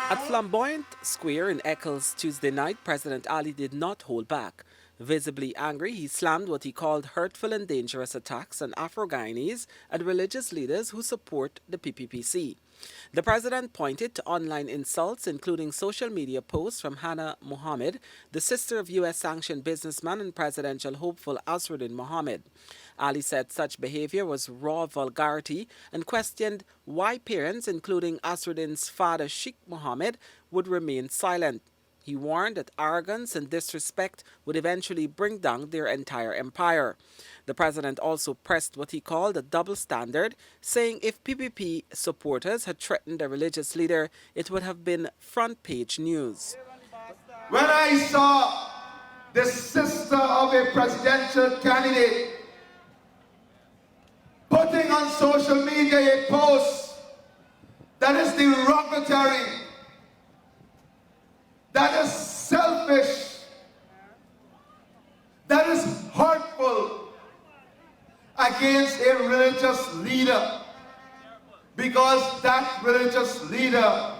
At Flamboyant Square in Eccles Tuesday night, President Ali did not hold back. Visibly angry, he slammed what he called hurtful and dangerous attacks on Afro-Guyanese and religious leaders who support the PPPC. The president pointed to online insults, including social media posts from Hannah Mohammed, the sister of U.S.-sanctioned businessman and presidential hopeful Asruddin Mohammed. Ali said such behavior was raw vulgarity and questioned why parents, including Asruddin's father Sheikh Mohammed, would remain silent. He warned that arrogance and disrespect would eventually bring down their entire empire. The president also pressed what he called a double standard, saying if PPP supporters had threatened a religious leader, it would have been front-page news. When I saw the sister of a presidential candidate putting on social media a post that is derogatory, that is selfish, that is hurtful against a religious leader, because that religious leader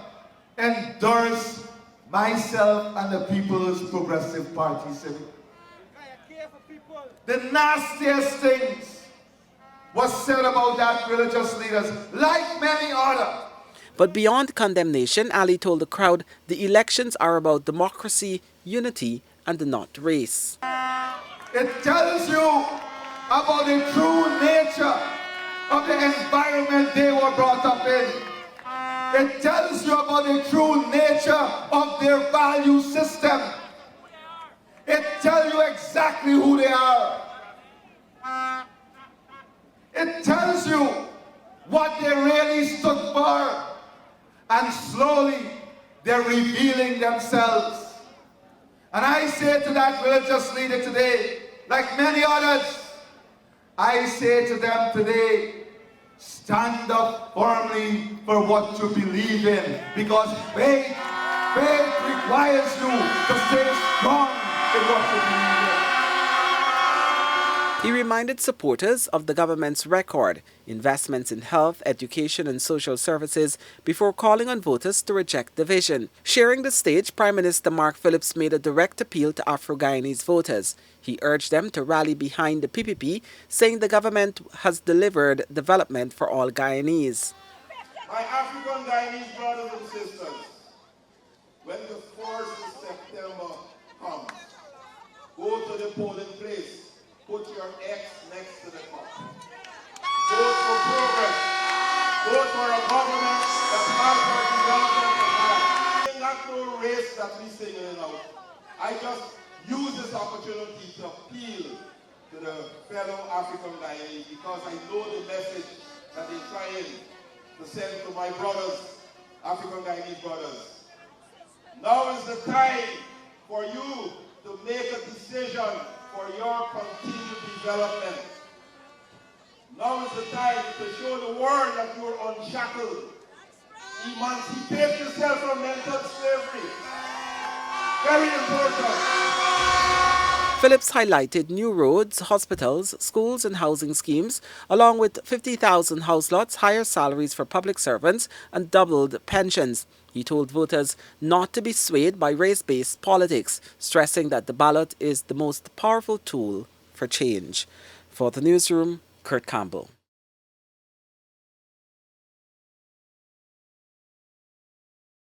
endorsed myself and the People's Progressive Party, Civic. The nastiest things was said about that religious leaders, like many others. But beyond condemnation, Ali told the crowd the elections are about democracy, unity, and not race. It tells you about the true nature of the environment they were brought up in. It tells you about the true nature of their value system. It tells you exactly who they are. It tells you what they really stood for. And slowly, they're revealing themselves. And I say to that religious leader today, like many others, I say to them today, stand up firmly for what you believe in, because faith requires you to stay strong in what you believe in. He reminded supporters of the government's record, investments in health, education, and social services before calling on voters to reject division. Sharing the stage, Prime Minister Phillips made a direct appeal to Afro-Guyanese voters. He urged them to rally behind the PPP, saying the government has delivered development for all Guyanese. My African Guyanese brothers and sisters, when the 4th of September comes, go to the polling place. Put your X next to the top. Vote for progress. Vote for a government that has our development. It's not no race that we singing out. I just use this opportunity to appeal to the fellow African Guyanese, because I know the message that they're trying to send to my brothers, African Guyanese brothers. Now is the time for you to make a decision for your continued development. Now is the time to show the world that you are unshackled. Emancipate yourself from mental slavery. Very important. Phillips highlighted new roads, hospitals, schools, and housing schemes, along with 50,000 house lots, higher salaries for public servants, and doubled pensions. He told voters not to be swayed by race-based politics, stressing that the ballot is the most powerful tool for change. For the newsroom, Kurt Campbell.